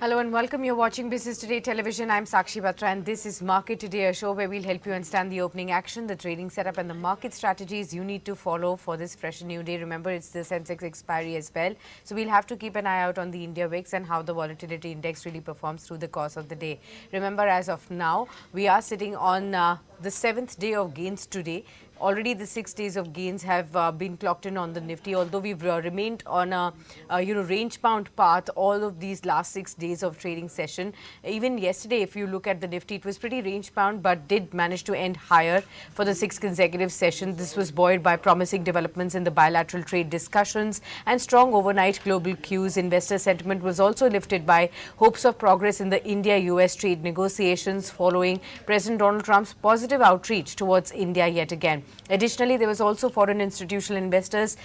Hello and welcome. You're watching Business Today Television. I'm Sakshi Batra and this is Market Today, a show where we'll help you understand the opening action, the trading setup and the market strategies you need to follow for this fresh and new day. Remember, it's the Sensex expiry as well. So we'll have to keep an eye out on the India VIX and how the volatility index really performs through the course of the day. Remember, as of now, we are sitting on the 7th day of gains today. Already the 6 days of gains have been clocked in on the Nifty, although we've remained on a range-bound path all of these last 6 days of trading session. Even yesterday, if you look at the Nifty, it was pretty range-bound but did manage to end higher for the 6th consecutive session. This was buoyed by promising developments in the bilateral trade discussions and strong overnight global cues. Investor sentiment was also lifted by hopes of progress in the India-US trade negotiations following President Donald Trump's positive outreach towards India yet again. Additionally, there was also foreign institutional investors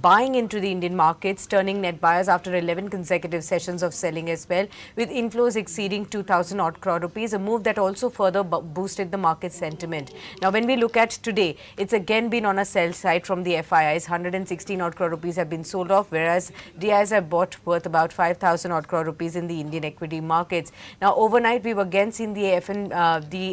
buying into the Indian markets, turning net buyers after 11 consecutive sessions of selling as well, with inflows exceeding 2,000 odd crore rupees, a move that also further boosted the market sentiment. Now, when we look at today, it's again been on a sell side from the FIIs. 116 odd crore rupees have been sold off, whereas DIs have bought worth about 5,000 odd crore rupees in the Indian equity markets. Now, overnight, we've again seen the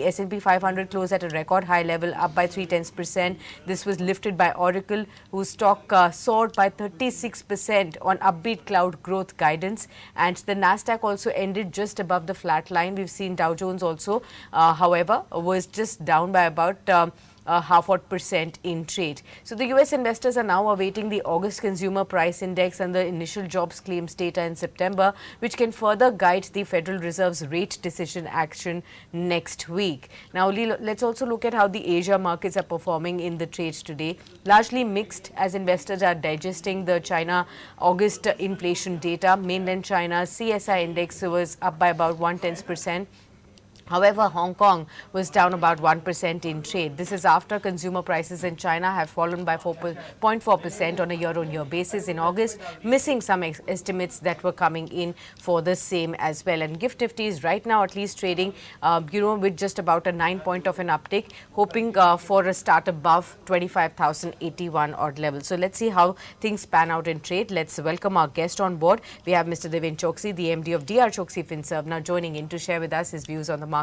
S&P 500 close at a record high level, up by 0.3%. This was lifted by Oracle, whose stock soared by 36% on upbeat cloud growth guidance. And the Nasdaq also ended just above the flat line. We've seen Dow Jones also, however, was just down by about half odd percent in trade. So the US investors are now awaiting the August consumer price index and the initial jobs claims data in September, which can further guide the Federal Reserve's rate decision action next week. Now let's also look at how the Asia markets are performing in the trades today. Largely mixed as investors are digesting the China August inflation data. Mainland China's CSI index was up by about 1/10%. However, Hong Kong was down about 1% in trade. This is after consumer prices in China have fallen by 4.4% on a year-on-year basis in August, missing some estimates that were coming in for the same as well. And Gift Nifty is right now at least trading, with just about a 9-point of an uptick, hoping for a start above 25,081 odd level. So let's see how things pan out in trade. Let's welcome our guest on board. We have Mr. Devin Choksi, the MD of DR Choksi FinServe, now joining in to share with us his views on the markets.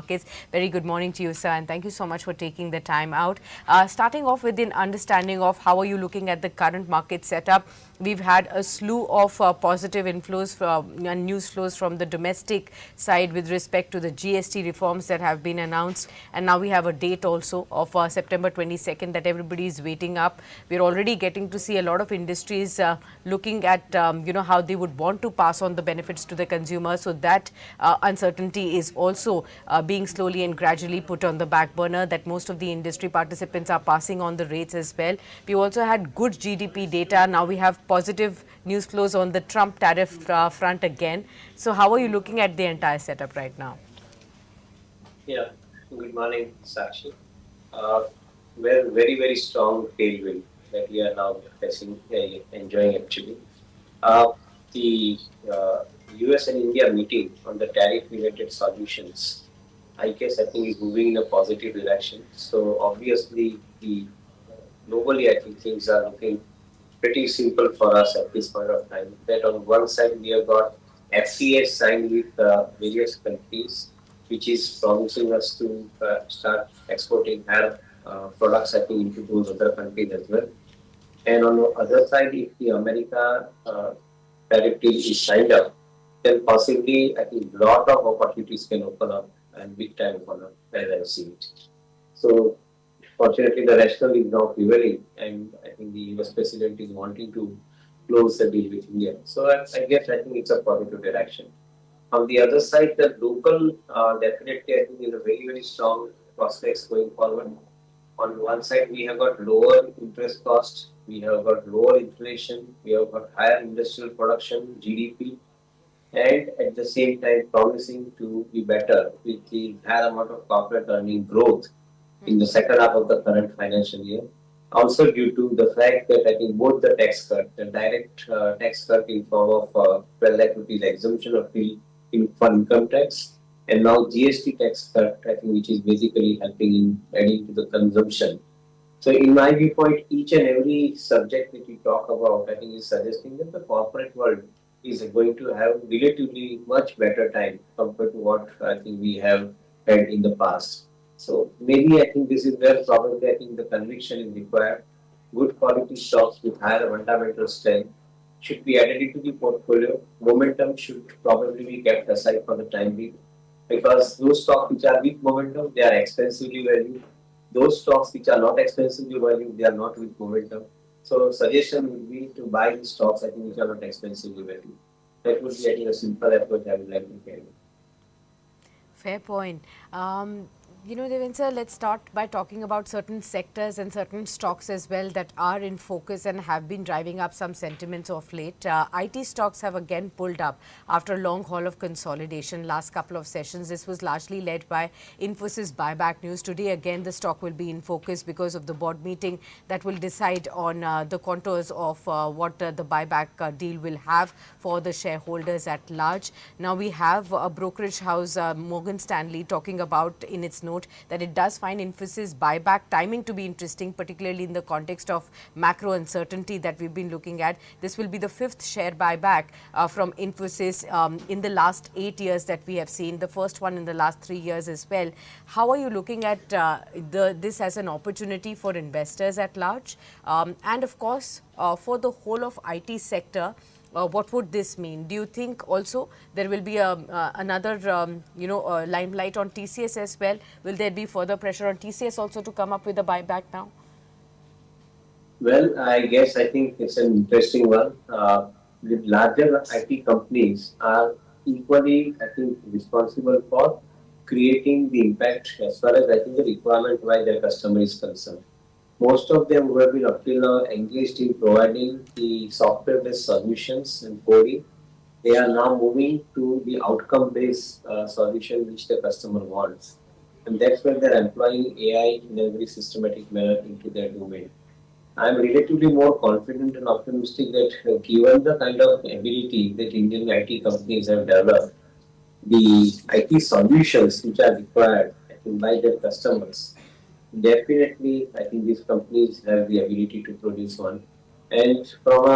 Very good morning to you, sir, and thank you so much for taking the time out. Starting off with an understanding of how are you looking at the current market setup. We've had a slew of positive inflows and news flows from the domestic side with respect to the GST reforms that have been announced, and now we have a date also of September 22nd that everybody is waiting up. We're already getting to see a lot of industries looking at how they would want to pass on the benefits to the consumer, so that uncertainty is also being slowly and gradually put on the back burner, that most of the industry participants are passing on the rates as well. We also had good GDP data. Now we have positive news flows on the Trump tariff front again. So how are you looking at the entire setup right now? Yeah, good morning, Sakshi. We're very, very strong tailwind that we are now enjoying actually. The US and India meeting on the tariff-related solutions, I guess I think is moving in a positive direction. So obviously, globally, I think things are looking pretty simple for us at this point of time. That on one side, we have got FTA signed with various countries, which is promising us to start exporting our products, I think, into those other countries as well. And on the other side, if the America tariff deal is signed up, then possibly, I think, a lot of opportunities can open up and big time open up, as I see it. So, fortunately, the rationale is now prevailing, and I think the US President is wanting to close the deal with India. So, I think it's a positive direction. On the other side, the local definitely, I think, is a very, very strong prospects going forward. On one side, we have got lower interest cost, we have got lower inflation, we have got higher industrial production, GDP, and at the same time promising to be better with the higher amount of corporate earning growth in the second half of the current financial year. Also due to the fact that I think both the tax cut, the direct tax cut in form of 12 lakh rupees exemption of for income tax, and now GST tax cut, I think, which is basically helping in adding to the consumption. So in my viewpoint, each and every subject that we talk about, I think, is suggesting that the corporate world is going to have relatively much better time compared to what I think we have had in the past. So maybe I think this is where probably I think the conviction is required. Good quality stocks with higher fundamental strength should be added into the portfolio. Momentum should probably be kept aside for the time being because those stocks which are with momentum, they are expensively valued. Those stocks which are not expensively valued, they are not with momentum. So suggestion would be to buy the stocks I think which are not expensively valued. That would be I think a simple approach I would like to carry. Fair point. Devendra, let's start by talking about certain sectors and certain stocks as well that are in focus and have been driving up some sentiments of late. IT stocks have again pulled up after a long haul of consolidation. Last couple of sessions, this was largely led by Infosys buyback news. Today, again, the stock will be in focus because of the board meeting that will decide on the contours of what the buyback deal will have for the shareholders at large. Now, we have a brokerage house, Morgan Stanley, talking about in its note that it does find Infosys buyback timing to be interesting, particularly in the context of macro uncertainty that we've been looking at. This will be the fifth share buyback from Infosys in the last 8 years that we have seen, the first one in the last 3 years as well. How are you looking at this as an opportunity for investors at large? And of course, for the whole of IT sector, what would this mean? Do you think also there will be another limelight on TCS as well? Will there be further pressure on TCS also to come up with a buyback now? Well, I guess I think it's an interesting one. The larger IT companies are equally, I think, responsible for creating the impact as far as I think the requirement why their customer is concerned. Most of them who have been up till now engaged in providing the software-based solutions and coding. They are now moving to the outcome-based solution which the customer wants. And that's where they're employing AI in a very systematic manner into their domain. I'm relatively more confident and optimistic that given the kind of ability that Indian IT companies have developed, the IT solutions which are required I think, by their customers, definitely I think these companies have the ability to produce one. And from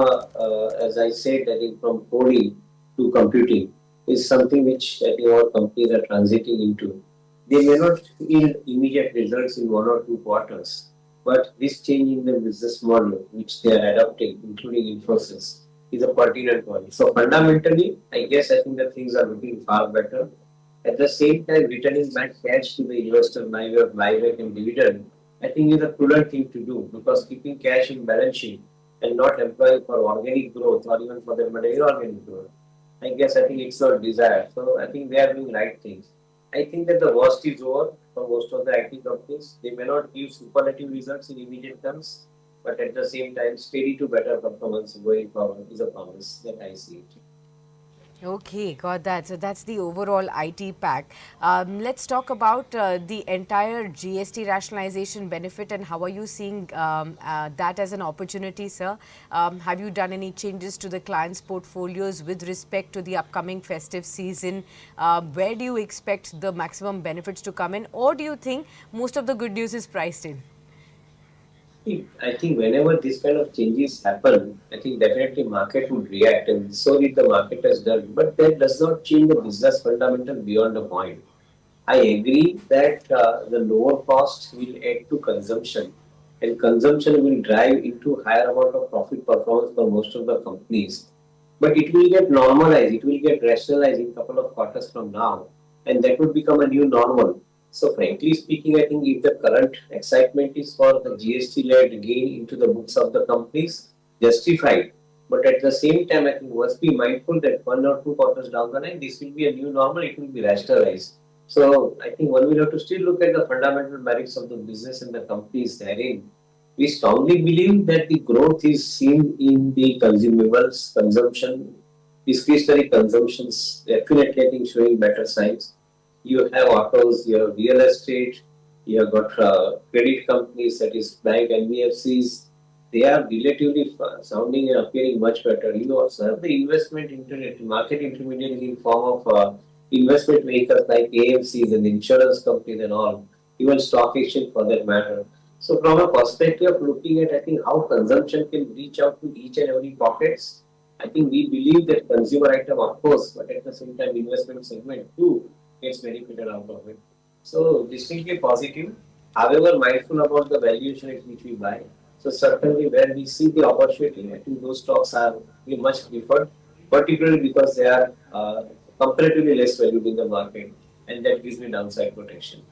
as I said, I think from coding to computing is something which I think all companies are transiting into. They may not yield immediate results in 1 or 2 quarters, but this change in the business model which they are adopting, including Infosys, is a pertinent one. So fundamentally, I guess I think that things are looking far better. At the same time, returning back cash to the investor by way of buyback and dividend, I think is a prudent thing to do because keeping cash in balance sheet and not employing for organic growth or even for that matter inorganic growth, I guess I think it's not desired. So I think they are doing right things. I think that the worst is over for most of the IT companies. They may not give superlative results in immediate terms, but at the same time, steady to better performance going forward is a promise that I see it. Okay, got that. So that's the overall IT pack. Let's talk about the entire GST rationalization benefit and how are you seeing that as an opportunity, sir? Have you done any changes to the clients' portfolios with respect to the upcoming festive season? Where do you expect the maximum benefits to come in, or do you think most of the good news is priced in? I think whenever this kind of changes happen, I think definitely market would react, and so did the market has done. But that does not change the business fundamental beyond a point. I agree that the lower cost will add to consumption, and consumption will drive into higher amount of profit performance for most of the companies. But it will get normalized, it will get rationalized in a couple of quarters from now, and that would become a new normal. So, frankly speaking, I think if the current excitement is for the GST-led gain into the books of the companies, justified. But at the same time, I think we must be mindful that 1 or 2 quarters down the line, this will be a new normal, it will be rationalized. So I think one will have to still look at the fundamental merits of the business and the companies therein. We strongly believe that the growth is seen in the consumables, consumption, discretionary consumptions, definitely I think showing better signs. You have autos, you have real estate, you have got credit companies, that is bank, NBFCs. They are relatively sounding and appearing much better. You also have the investment internet, market intermediaries in form of investment vehicles like AMCs and insurance companies and all, even stock exchange for that matter. So from a perspective of looking at, I think, how consumption can reach out to each and every pockets, I think we believe that consumer item, of course, but at the same time, investment segment too gets benefited out of it. So distinctly positive. However, mindful about the valuation at which we buy. So certainly, where we see the opportunity, I think those stocks are very much preferred, particularly because they are comparatively less valued in the market, and that gives me downside protection.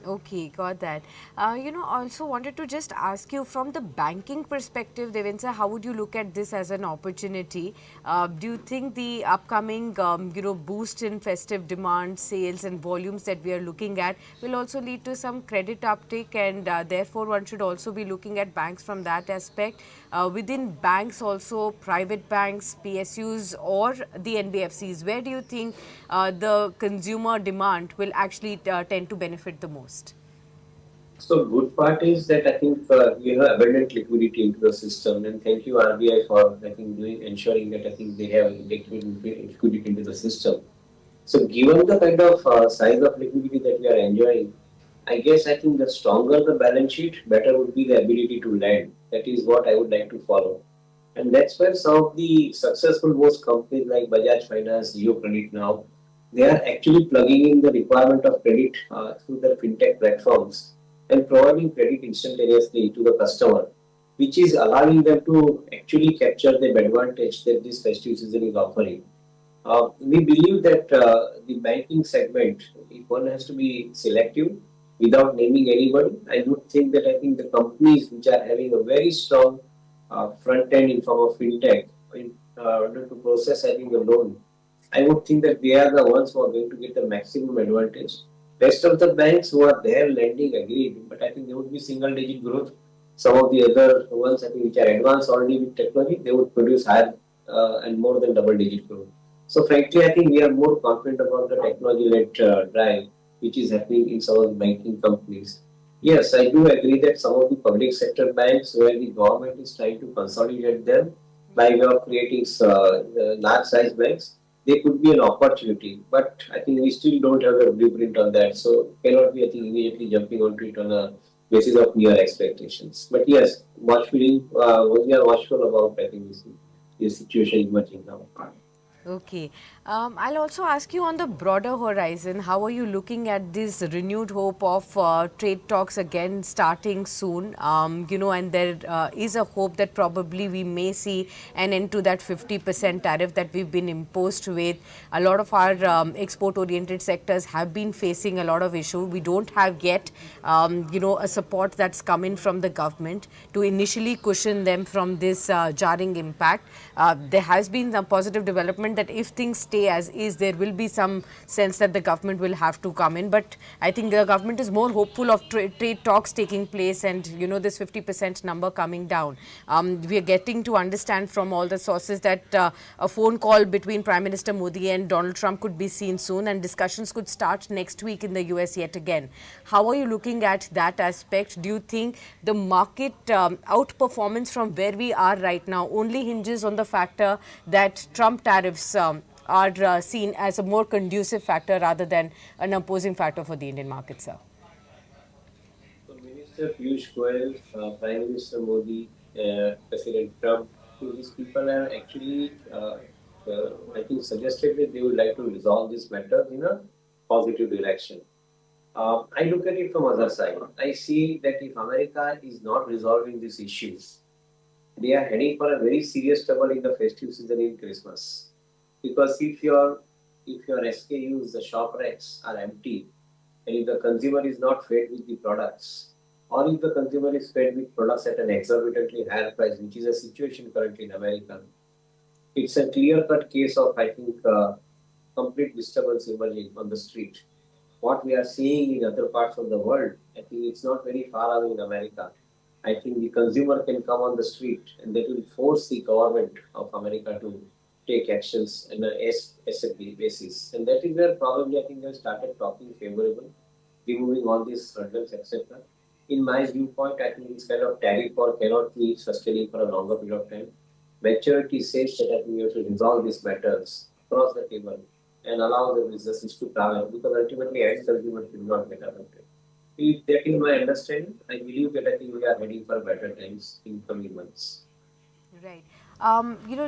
Okay, got that. Also wanted to just ask you from the banking perspective, Devensa, how would you look at this as an opportunity? Do you think the upcoming, boost in festive demand, sales, and volumes that we are looking at will also lead to some credit uptake, and therefore one should also be looking at banks from that aspect? Within banks, also private banks, PSUs, or the NBFCs, where do you think the consumer demand will actually tend to benefit the most? So good part is that I think we have abundant liquidity into the system, and thank you RBI for I think doing ensuring that I think they have liquidity into the system. So given the kind of size of liquidity that we are enjoying, I guess I think the stronger the balance sheet, better would be the ability to lend. That is what I would like to follow. And that's where some of the successful most companies like Bajaj Finance, Geo Credit now, they are actually plugging in the requirement of credit through their fintech platforms and providing credit instantaneously to the customer, which is allowing them to actually capture the advantage that this festive season is offering. We believe that the banking segment, if one has to be selective without naming anybody, I would think that I think the companies which are having a very strong front end in form of fintech in order to process I think the loan, I would think that they are the ones who are going to get the maximum advantage. Rest of the banks who are there lending agreed, but I think there would be single digit growth. Some of the other ones I think which are advanced already with technology, they would produce higher and more than double digit growth. So frankly, I think we are more confident about the technology-led drive which is happening in some of the banking companies. Yes, I do agree that some of the public sector banks where the government is trying to consolidate them by way of creating large size banks, they could be an opportunity. But I think we still don't have a blueprint on that. So cannot be I think immediately jumping onto it on a basis of mere expectations. But yes, we are watchful about I think this situation emerging now. Okay. I'll also ask you on the broader horizon, how are you looking at this renewed hope of trade talks again starting soon? And there is a hope that probably we may see an end to that 50% tariff that we've been imposed with. A lot of our export-oriented sectors have been facing a lot of issue. We don't have yet, a support that's come in from the government to initially cushion them from this jarring impact. There has been some positive development that if things stay as is, there will be some sense that the government will have to come in. But I think the government is more hopeful of trade talks taking place and, this 50% number coming down. We are getting to understand from all the sources that a phone call between Prime Minister Modi and Donald Trump could be seen soon, and discussions could start next week in the US yet again. How are you looking at that aspect? Do you think the market outperformance from where we are right now only hinges on the factor that Trump tariffs are seen as a more conducive factor rather than an opposing factor for the Indian market, sir? So Minister Piyush Goyal, Prime Minister Modi, President Trump, these people are actually, I think, suggested that they would like to resolve this matter in a positive direction. I look at it from other side. I see that if America is not resolving these issues, they are heading for a very serious trouble in the festive season in Christmas. Because if your SKUs, the shop racks are empty, and if the consumer is not fed with the products, or if the consumer is fed with products at an exorbitantly higher price, which is a situation currently in America, it's a clear-cut case of, I think, complete disturbance emerging on the street. What we are seeing in other parts of the world, I think it's not very far away in America. I think the consumer can come on the street and that will force the government of America to take actions on a SFB basis. And that is where probably I think they started talking favorable, removing all these hurdles, etc. In my viewpoint, I think this kind of tariff war cannot be sustaining for a longer period of time. Maturity says that I think we have to resolve these matters across the table and allow the businesses to travel because ultimately end consumers will not get affected. If that is my understanding, I believe that I think we are heading for better times in coming months. Right.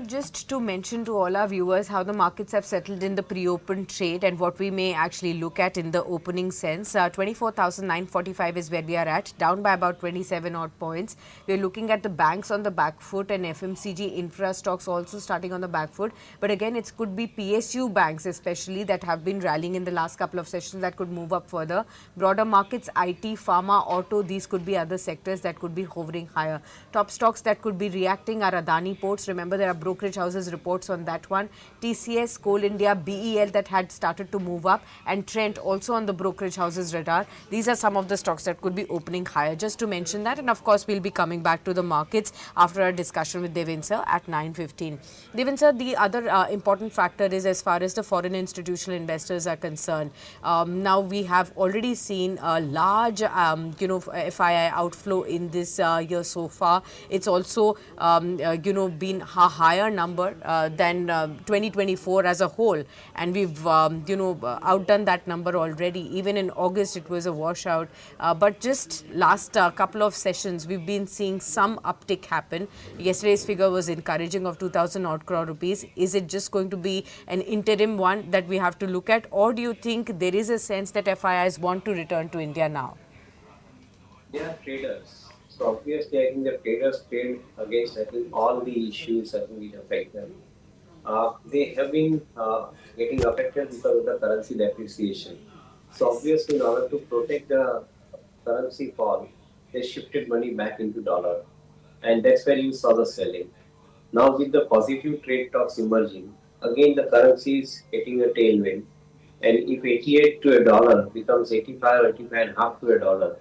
Just to mention to all our viewers how the markets have settled in the pre-open trade and what we may actually look at in the opening sense. 24,945 is where we are at, down by about 27 odd points. We're looking at the banks on the back foot and FMCG infra stocks also starting on the back foot. But again, it could be PSU banks especially that have been rallying in the last couple of sessions that could move up further. Broader markets, IT, pharma, auto, these could be other sectors that could be hovering higher. Top stocks that could be reacting are Adani Ports. Remember, there are brokerage houses reports on that one. TCS, Coal India, BEL that had started to move up, and Trent also on the brokerage houses radar. These are some of the stocks that could be opening higher. Just to mention that, and of course, we'll be coming back to the markets after our discussion with Devin sir at 9:15. Devin sir, the other important factor is as far as the foreign institutional investors are concerned. Now we have already seen a large, FII outflow in this year so far. It's also, been a higher number than 2024 as a whole, and we've, outdone that number already. Even in August, it was a washout. But just last couple of sessions, we've been seeing some uptick happen. Yesterday's figure was encouraging of 2,000 odd crore rupees. Is it just going to be an interim one that we have to look at, or do you think there is a sense that FIIs want to return to India now? They are traders. So obviously, I think the traders trade against, I think, all the issues I think which affect them. They have been getting affected because of the currency depreciation. So Yes. obviously, in order to protect the currency fall, they shifted money back into dollar, and that's where you saw the selling. Now, with the positive trade talks emerging, again the currency is getting a tailwind. And if 88 to a dollar becomes 85, 85 and a half to a dollar,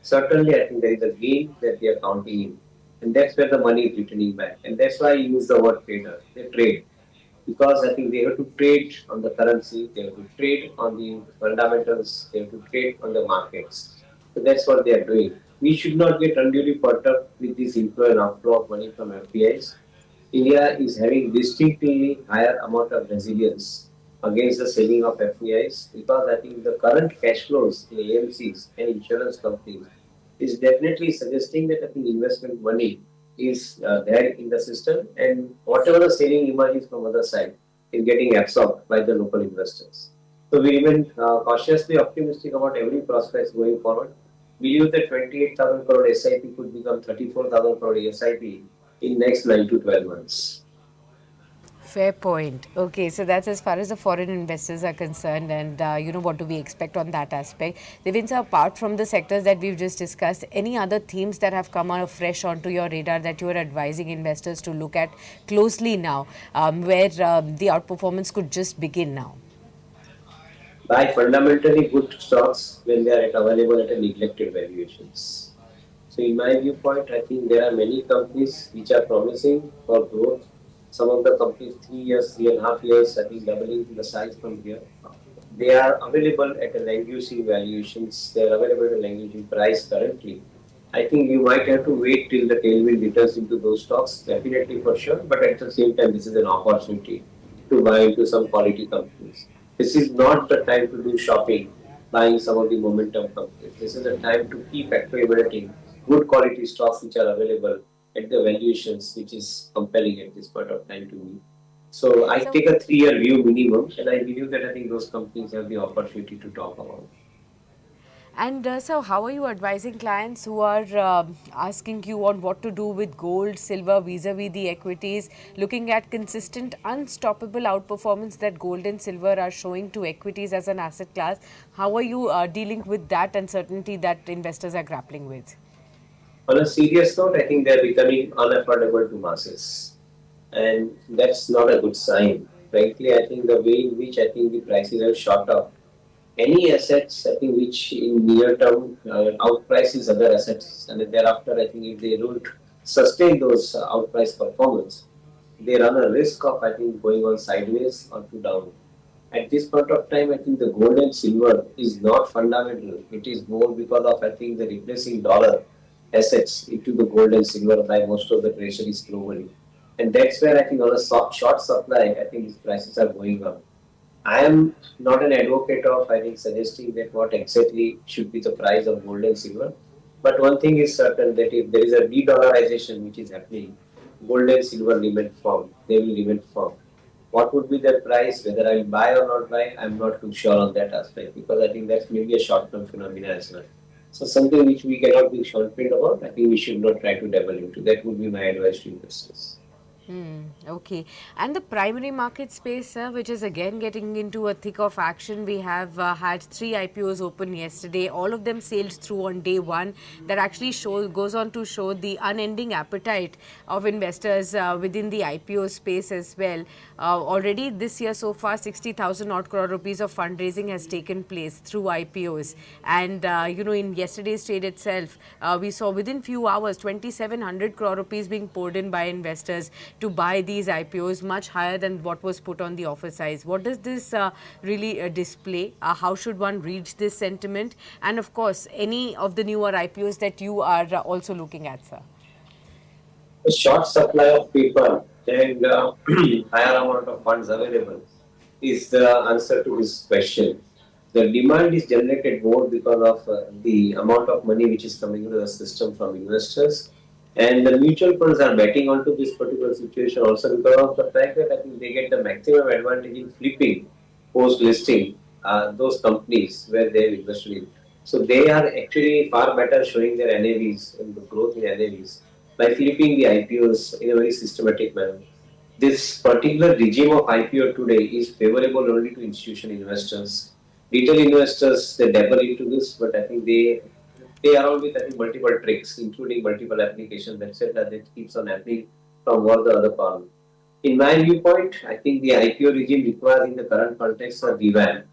certainly I think there is a gain that they are counting in. And that's where the money is returning back. And that's why I use the word trader. They trade. Because I think they have to trade on the currency, they have to trade on the fundamentals, they have to trade on the markets. So that's what they are doing. We should not get unduly caught up with this inflow and outflow of money from FPIs. India is having distinctly higher amount of resilience against the selling of FPIs because I think the current cash flows in AMCs and insurance companies is definitely suggesting that I think investment money is there in the system and whatever the selling emerges from other side is getting absorbed by the local investors. So we remain cautiously optimistic about every prospects going forward. We use that 28,000 crore SIP could become 34,000 crore SIP in next 9 to 12 months. Fair point. Okay, so that's as far as the foreign investors are concerned, and what do we expect on that aspect? Devinsa, apart from the sectors that we've just discussed, any other themes that have come out fresh onto your radar that you are advising investors to look at closely now, where the outperformance could just begin now? Buy fundamentally good stocks when they are available at a neglected valuations. So in my viewpoint, I think there are many companies which are promising for growth. Some of the companies 3 years, 3.5 years, I think doubling the size from here. They are available at a languishing valuations. They are available at a languishing price currently. I think you might have to wait till the tailwind returns into those stocks, definitely for sure. But at the same time, this is an opportunity to buy into some quality companies. This is not the time to do shopping, buying some of the momentum companies. This is the time to keep accumulating good quality stocks which are available at the valuations which is compelling at this point of time to me. So I So, take a 3 year view minimum, and I believe that I think those companies have the opportunity to talk about. and so, how are you advising clients who are asking you on what to do with gold, silver, vis-a-vis the equities, looking at consistent, unstoppable outperformance that gold and silver are showing to equities as an asset class? How are you dealing with that uncertainty that investors are grappling with? On a serious note, I think they are becoming unaffordable to masses, and that's not a good sign. Frankly, I think the way in which I think the prices have shot up, any assets I think which in near term outprices other assets, and then thereafter I think if they don't sustain those outprice performance, they run a risk of I think going on sideways or to down. At this point of time, I think the gold and silver is not fundamental. It is more because of I think the replacing dollar assets into the gold and silver by most of the treasuries globally. And that's where I think on a short supply, I think these prices are going up. I am not an advocate of I think suggesting that what exactly should be the price of gold and silver. But one thing is certain that if there is a de-dollarization which is happening, gold and silver remain firm. They will remain firm. What would be the price, whether I will buy or not buy, I'm not too sure on that aspect because I think that's maybe a short-term phenomenon as well. So something which we cannot be short-term about, I think we should not try to dabble into. That would be my advice to investors. Okay. And the primary market space, which is again getting into a thick of action, we have had three IPOs open yesterday. All of them sailed through on day one. That actually goes on to show the unending appetite of investors within the IPO space as well. Already this year so far, 60,000 odd crore rupees of fundraising has taken place through IPOs. And, in yesterday's trade itself, we saw within few hours 2,700 crore rupees being poured in by investors to buy these IPOs, much higher than what was put on the offer size. What does this really display? How should one read this sentiment? And of course, any of the newer IPOs that you are also looking at, sir? A short supply of paper and higher amount of funds available is the answer to this question. The demand is generated more because of the amount of money which is coming into the system from investors. And the mutual funds are betting onto this particular situation also because of the fact that I think they get the maximum advantage in flipping post listing those companies where they have invested in. So they are actually far better showing their NAVs and the growth in NAVs by flipping the IPOs in a very systematic manner. This particular regime of IPO today is favorable only to institutional investors. Retail investors they dabble into this, but I think they are all with I think multiple tricks, including multiple applications, etc. That keeps on happening from one to the other column. In my viewpoint, I think the IPO regime requires in the current context a revamp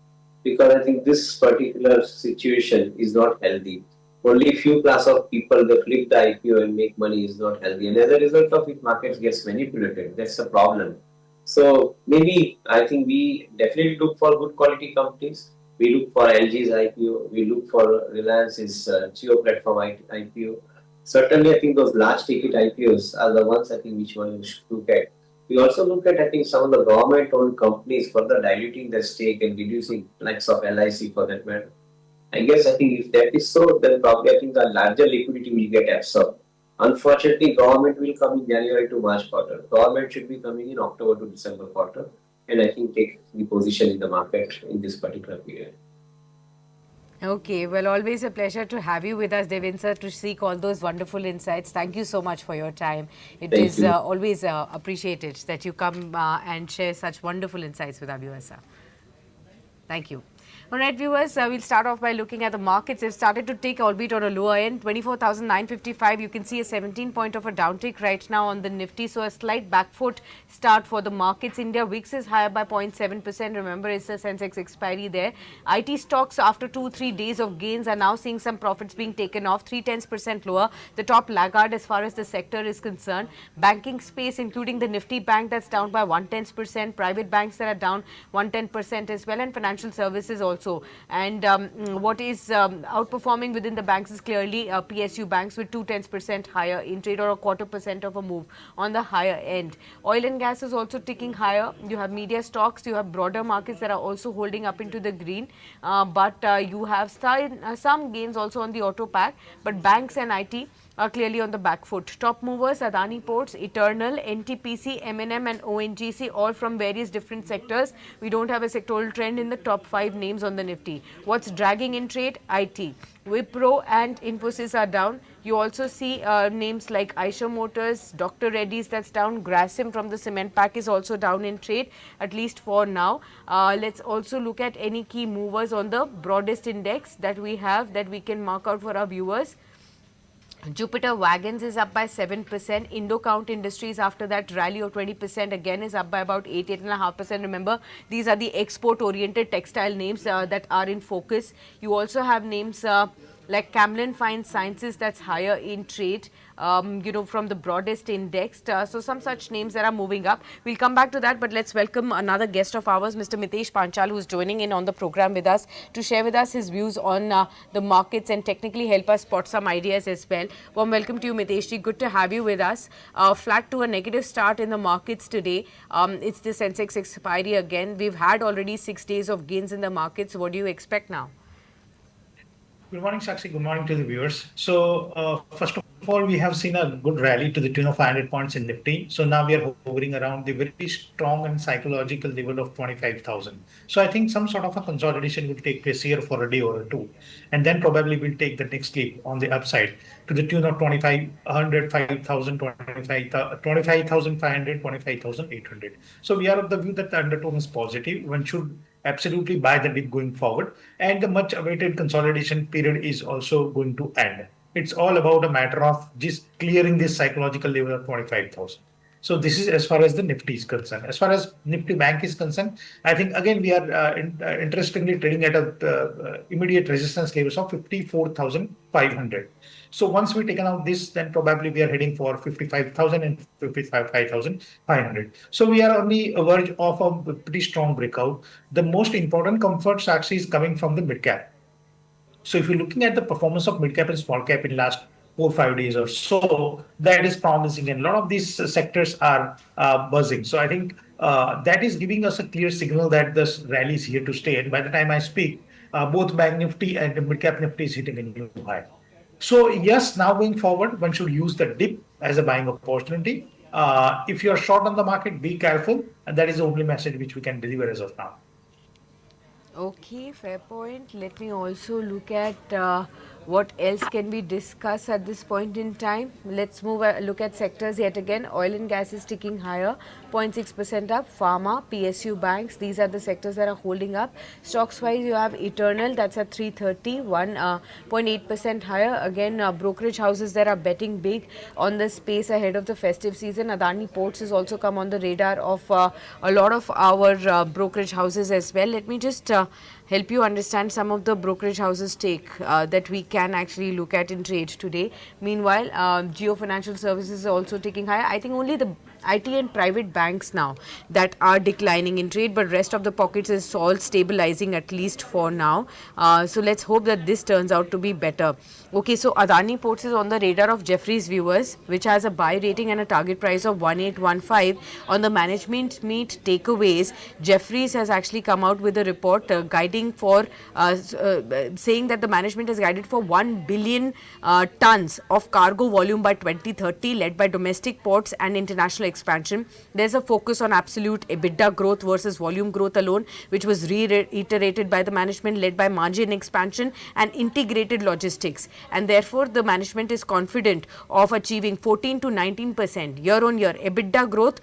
because I think this particular situation is not healthy. Only few class of people they flip the IPO and make money is not healthy, and as a result of it, markets gets manipulated. That's the problem. So maybe I think we definitely look for good quality companies. We look for LG's IPO. We look for Reliance's Geo platform IPO. Certainly, I think those large ticket IPOs are the ones I think which one we should look at. We also look at, I think, some of the government-owned companies further diluting their stake and reducing likes of LIC for that matter. I guess I think if that is so, then probably I think the larger liquidity will get absorbed. Unfortunately, government will come in January to March quarter. Government should be coming in October to December quarter, and I think take the position in the market in this particular period. Okay, well, always a pleasure to have you with us, Devin sir, to seek all those wonderful insights. Thank you so much for your time. It Thank is you. always appreciated that you come and share such wonderful insights with our viewers, sir. Thank you. All right, viewers, we'll start off by looking at the markets. They've started to tick, albeit on a lower end, 24,955. You can see a 17 point of a downtick right now on the Nifty. So a slight back foot start for the markets. India VIX is higher by 0.7%. Remember, it's the Sensex expiry there. IT stocks, after 2-3 days of gains, are now seeing some profits being taken off, 0.3% lower. The top laggard as far as the sector is concerned. Banking space, including the Nifty Bank, that's down by 1/10%. Private banks that are down 1/10% as well, and financial services also. And what is outperforming within the banks is clearly PSU banks with 0.2% higher in trade, or a 0.25% of a move on the higher end. Oil and gas is also ticking higher. You have media stocks, you have broader markets that are also holding up into the green, but you have some gains also on the auto pack, but banks and IT are clearly on the back foot. Top movers: Adani Ports, Eternal, NTPC, M&M and ONGC, all from various different sectors. We don't have a sectoral trend in the top 5 names on the Nifty. What's dragging in trade? IT. Wipro and Infosys are down. You also see names like Eicher Motors, Dr. Reddy's, that's down. Grasim from the cement pack is also down in trade, at least for now. Let's also look at any key movers on the broadest index that we have, that we can mark out for our viewers. Jupiter Wagons is up by 7%. Indocount Industries, after that rally of 20%, again is up by about 8.5%. Remember, these are the export-oriented textile names that are in focus. You also have names like Camlin Fine Sciences, that's higher in trade, from the broadest index. So some such names that are moving up. We'll come back to that, but let's welcome another guest of ours, Mr. Mitesh Panchal, who's joining in on the program with us to share with us his views on the markets and technically help us spot some ideas as well. Warm welcome to you, Mitesh ji. Good to have you with us. Flat to a negative start in the markets today. It's the Sensex expiry again. We've had already 6 days of gains in the markets. What do you expect now? Good morning, Sakshi. Good morning to the viewers. So, first of of all, we have seen a good rally to the tune of 500 points in Nifty. So now we are hovering around the very strong and psychological level of 25,000. So I think some sort of a consolidation will take place here for a day or two. And then probably we'll take the next leap on the upside to the tune of 2,500, 5,000, 25,500, 25,800. So we are of the view that the undertone is positive. One should absolutely buy the dip going forward. And the much awaited consolidation period is also going to end. It's all about a matter of just clearing this psychological level of 25,000. So this is as far as the Nifty is concerned. As far as Nifty Bank is concerned, I think again we are interestingly trading at a immediate resistance levels of 54,500. So once we taken out this, then probably we are heading for 55,000 and 55,500. So we are on the verge of a pretty strong breakout. The most important comfort actually is coming from the mid cap. So if you're looking at the performance of mid cap and small cap in last 4 or 5 days or so, that is promising, and a lot of these sectors are buzzing. So I think that is giving us a clear signal that this rally is here to stay. And by the time I speak, both Bank Nifty and the mid cap Nifty is hitting a new high. So yes, now going forward, one should use the dip as a buying opportunity. If you're short on the market, be careful, and that is the only message which we can deliver as of now. Okay, fair point. Let me also look at what else can we discuss at this point in time. Let's move look at sectors yet again. Oil and gas is ticking higher, 0.6% up. Pharma, PSU banks, these are the sectors that are holding up. Stocks wise, you have Eternal, that's at 330, 1.8% higher. Again, brokerage houses that are betting big on the space ahead of the festive season. Adani Ports has also come on the radar of a lot of our brokerage houses as well. Let me just help you understand some of the brokerage houses take that we can actually look at in trade today. Meanwhile, Geo Financial Services is also taking higher. I think only the IT and private banks now that are declining in trade, but rest of the pockets is all stabilizing at least for now. So let's hope that this turns out to be better. Okay, so Adani Ports is on the radar of Jefferies viewers, which has a buy rating and a target price of 1815. On the management meet takeaways, Jefferies has actually come out with a report guiding for saying that the management has guided for 1 billion tons of cargo volume by 2030, led by domestic ports and international expansion. There's a focus on absolute EBITDA growth versus volume growth alone, which was reiterated by the management, led by margin expansion and integrated logistics. And therefore, the management is confident of achieving 14 to 19% year-on-year EBITDA growth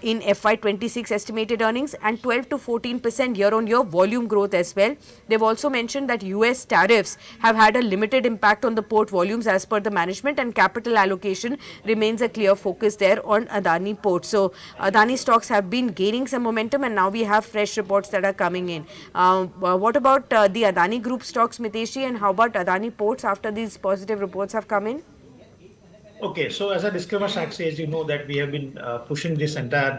in FY26 estimated earnings and 12 to 14% year-on-year volume growth as well. They've also mentioned that US tariffs have had a limited impact on the port volumes as per the management, and capital allocation remains a clear focus there on Adani Ports. So Adani stocks have been gaining some momentum, and now we have fresh reports that are coming in. What about the Adani Group stocks, Miteshi, and how about Adani Ports after these positive reports have come in? Okay, so as a disclaimer, Sakshi, as you know that we have been pushing this entire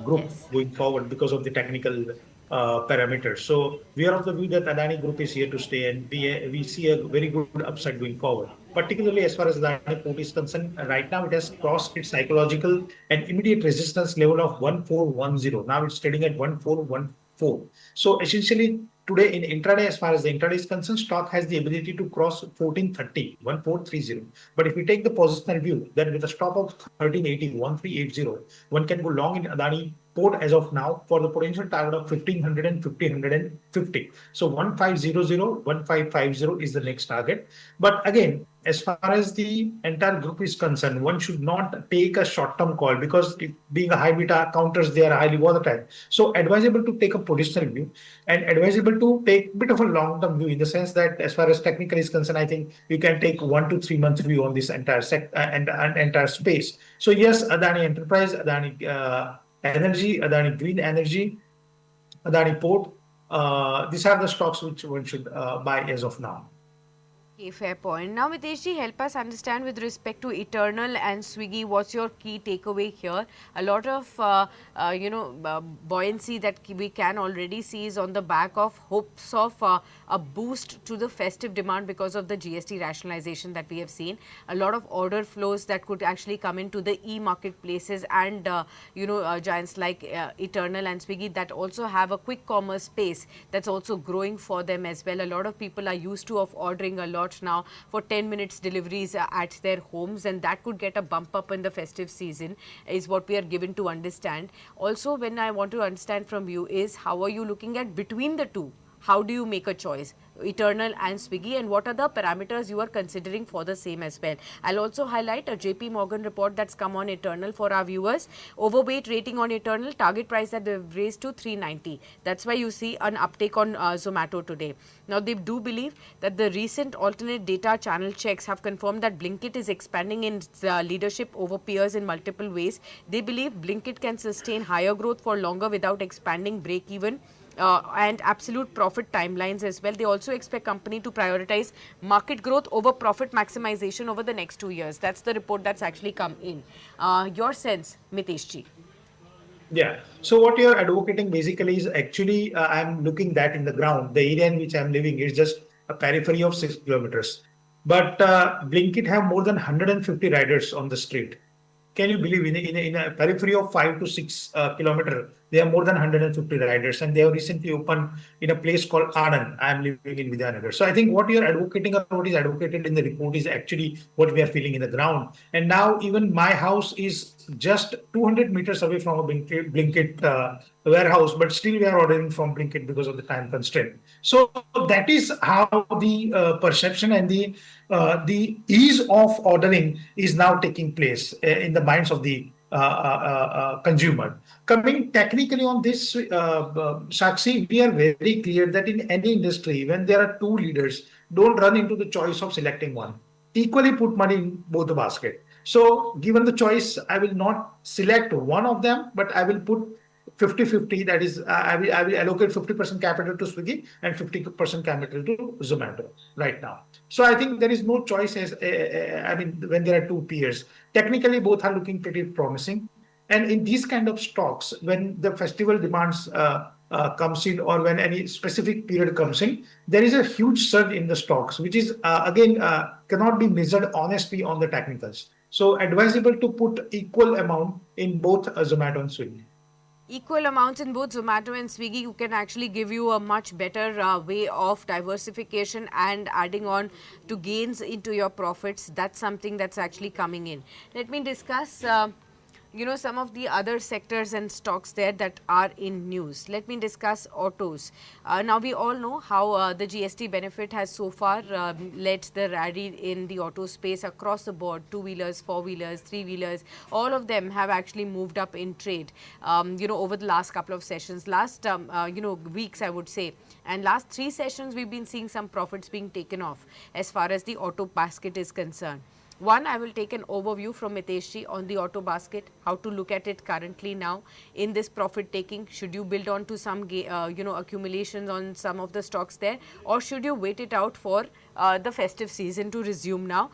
group Yes. going forward because of the technical parameters. So we are of the view that Adani Group is here to stay, and we see a very good upside going forward. Particularly as far as Adani Port is concerned, right now it has crossed its psychological and immediate resistance level of 1410. Now it's trading at 1414. So essentially today in intraday, as far as the intraday is concerned, stock has the ability to cross 1430, 1430. But if we take the positional view, then with a stop of 1380, 1380, one can go long in Adani Port as of now for the potential target of 1500 and 1550. So 1500, 1550 is the next target. But again, as far as the entire group is concerned, one should not take a short-term call because being a high beta counters, they are highly volatile. So advisable to take a positional view and advisable to take a bit of a long-term view in the sense that as far as technical is concerned, I think you can take 1 to 3 months view on this entire and entire space. So yes, Adani Enterprise, Adani Energy, Adani Green Energy, Adani Port, these are the stocks which one should buy as of now. Okay, fair point. Now, Miteshji, help us understand with respect to Eternal and Swiggy, what's your key takeaway here? A lot of, buoyancy that we can already see is on the back of hopes of a boost to the festive demand because of the GST rationalization that we have seen. A lot of order flows that could actually come into the e-marketplaces and, giants like Eternal and Swiggy that also have a quick commerce space that's also growing for them as well. A lot of people are used to of ordering a lot slots now for 10 minutes deliveries at their homes, and that could get a bump up in the festive season, is what we are given to understand. Also, when I want to understand from you is, how are you looking at between the two? How do you make a choice, Eternal and Swiggy, and what are the parameters you are considering for the same as well? I'll also highlight a JP Morgan report that's come on Eternal for our viewers. Overweight rating on Eternal, target price that they've raised to 390. That's why you see an uptake on Zomato today. Now, they do believe that the recent alternate data channel checks have confirmed that Blinkit is expanding in its leadership over peers in multiple ways. They believe Blinkit can sustain higher growth for longer without expanding break even and absolute profit timelines as well. They also expect company to prioritize market growth over profit maximization over the next 2 years. That's the report that's actually come in. Your sense, Miteshji? Yeah. So what you're advocating basically is actually, I'm looking that in the ground, the area in which I'm living is just a periphery of 6 kilometers. But Blinkit have more than 150 riders on the street. Can you believe in a periphery of 5 to 6 kilometer, they have more than 150 riders, and they have recently opened in a place called Anand. I am living in Vidyanagar. So I think what you are advocating or what is advocated in the report is actually what we are feeling in the ground. And now even my house is just 200 meters away from a Blinkit warehouse, but still we are ordering from Blinkit because of the time constraint. So that is how the perception and the ease of ordering is now taking place in the minds of the consumer. Coming technically on this, Sakshi, we are very clear that in any industry, when there are two leaders, don't run into the choice of selecting one. Equally put money in both the basket. So given the choice, I will not select one of them, but I will put 50-50. That is, I will allocate 50% capital to Swiggy and 50% capital to Zomato right now. So I think there is no choice as, I mean, when there are two peers. Technically, both are looking pretty promising. And in these kind of stocks, when the festival demands comes in, or when any specific period comes in, there is a huge surge in the stocks, which is again cannot be measured honestly on the technicals. So advisable to put equal amount in both Zomato and Swiggy. Equal amounts in both Zomato and Swiggy you can actually give you a much better way of diversification and adding on to gains into your profits. That's something that's actually coming in. Let me discuss some of the other sectors and stocks there that are in news. Let me discuss autos. Now we all know how the GST benefit has so far led the rally in the auto space across the board. Two-wheelers, four-wheelers, three-wheelers, all of them have actually moved up in trade, over the last couple of sessions, last, weeks, I would say. And last 3 sessions, we've been seeing some profits being taken off as far as the auto basket is concerned. One, I will take an overview from Miteshji on the auto basket, how to look at it currently now in this profit taking. Should you build on to some, accumulations on some of the stocks there, or should you wait it out for the festive season to resume now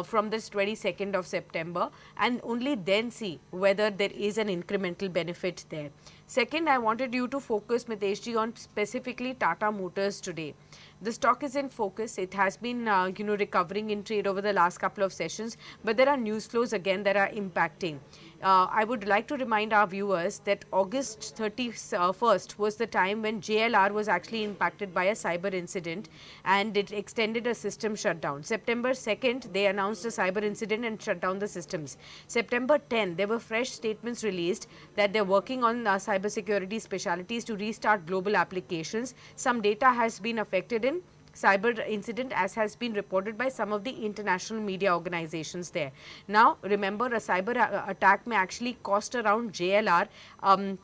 from this 22nd of September, and only then see whether there is an incremental benefit there. Second, I wanted you to focus, Miteshji, on specifically Tata Motors today. The stock is in focus. It has been, recovering in trade over the last couple of sessions, but there are news flows again that are impacting. I would like to remind our viewers that August 31st was the time when JLR was actually impacted by a cyber incident, and it extended a system shutdown. September 2nd, they announced a cyber incident and shut down the systems. September 10, there were fresh statements released that they're working on cybersecurity specialties to restart global applications. Some data has been affected in cyber incident, as has been reported by some of the international media organizations there. Now, remember, a cyber attack may actually cost around JLR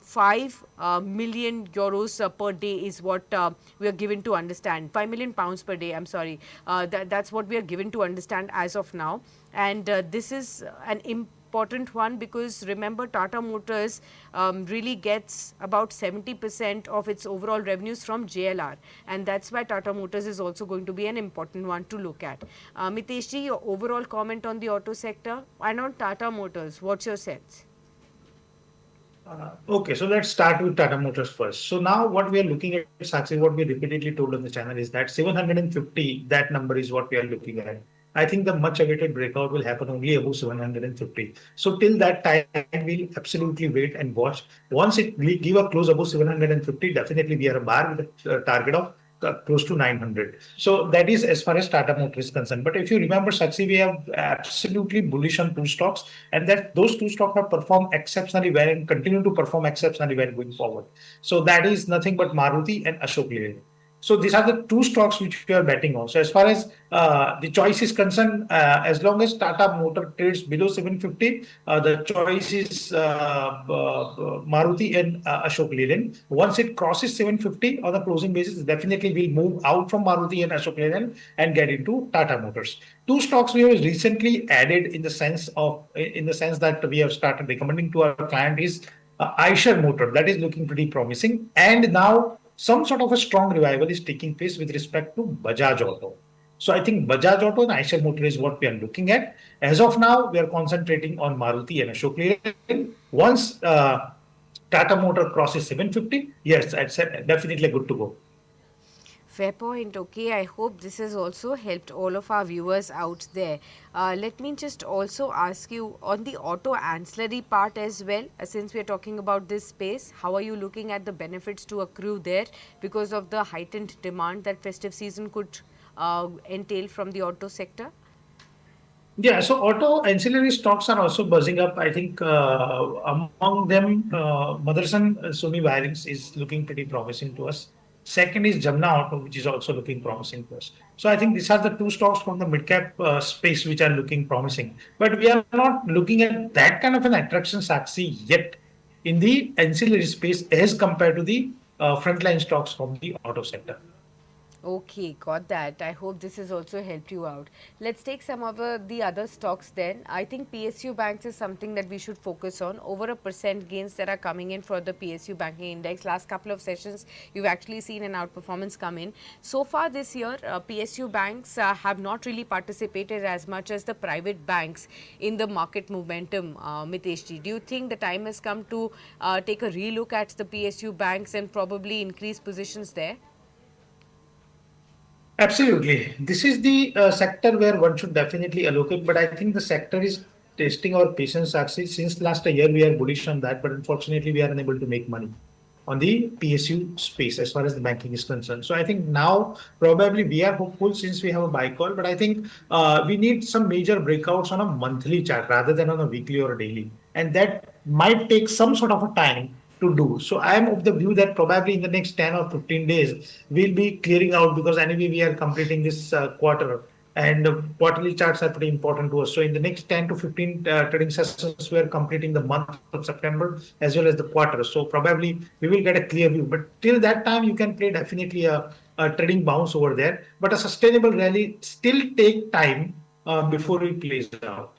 5 million euros per day is what we are given to understand. 5 million pounds per day, I'm sorry. That's what we are given to understand as of now. And this is an important one, because remember, Tata Motors really gets about 70% of its overall revenues from JLR, and that's why Tata Motors is also going to be an important one to look at. Miteshji, your overall comment on the auto sector and on Tata Motors, what's your sense? Okay, so let's start with Tata Motors first. So now what we are looking at, Sakshi, what we repeatedly told on the channel is that 750, that number is what we are looking at. I think the much awaited breakout will happen only above 750. So till that time, we'll absolutely wait and watch. Once we give a close above 750, definitely we are a bar with a target of close to 900. So that is as far as Tata Motors is concerned. But if you remember, Sakshi, we have absolutely bullish on two stocks, and that those two stocks have performed exceptionally well and continue to perform exceptionally well going forward. So that is nothing but Maruti and Ashok Leyland. So these are the two stocks which we are betting on. So as far as the choice is concerned, as long as Tata Motor trades below 750, the choice is Maruti and Ashok Leyland. Once it crosses 750 on a closing basis, definitely we'll move out from Maruti and Ashok Leyland and get into Tata Motors. Two stocks we have recently added in the sense that we have started recommending to our client is Eicher Motor. That is looking pretty promising. And now some sort of a strong revival is taking place with respect to Bajaj Auto. So I think Bajaj Auto and Eicher Motor is what we are looking at. As of now, we are concentrating on Maruti and Ashok Leyland. Once Tata Motor crosses 750, yes, I'd say definitely good to go. Fair point. Okay, I hope this has also helped all of our viewers out there. Let me just also ask you on the auto ancillary part as well, since we are talking about this space, how are you looking at the benefits to accrue there because of the heightened demand that festive season could entail from the auto sector? Yeah, so auto ancillary stocks are also buzzing up. I think among them, Motherson Sumi Wirings is looking pretty promising to us. Second is Jamna Auto, which is also looking promising to us. So I think these are the two stocks from the mid cap space which are looking promising. But we are not looking at that kind of an attraction, Sakshi, yet in the ancillary space as compared to the frontline stocks from the auto sector. Okay, got that. I hope this has also helped you out. Let's take some of the other stocks then. I think PSU banks is something that we should focus on. Over a percent gains that are coming in for the PSU banking index. Last couple of sessions, you've actually seen an outperformance come in. So far this year, PSU banks have not really participated as much as the private banks in the market momentum, Miteshji. Do you think the time has come to take a relook at the PSU banks and probably increase positions there? Absolutely. This is the sector where one should definitely allocate, but I think the sector is testing our patience actually. Since last a year, we are bullish on that, but unfortunately, we are unable to make money on the PSU space as far as the banking is concerned. So I think now probably we are hopeful since we have a buy call, but I think we need some major breakouts on a monthly chart rather than on a weekly or a daily. And that might take some sort of a time to do. So I am of the view that probably in the next 10 or 15 days, we'll be clearing out because anyway, we are completing this quarter and quarterly charts are pretty important to us. So in the next 10 to 15 trading sessions, we are completing the month of September as well as the quarter. So probably we will get a clear view. But till that time, you can play definitely a trading bounce over there. But a sustainable rally still take time before it plays out.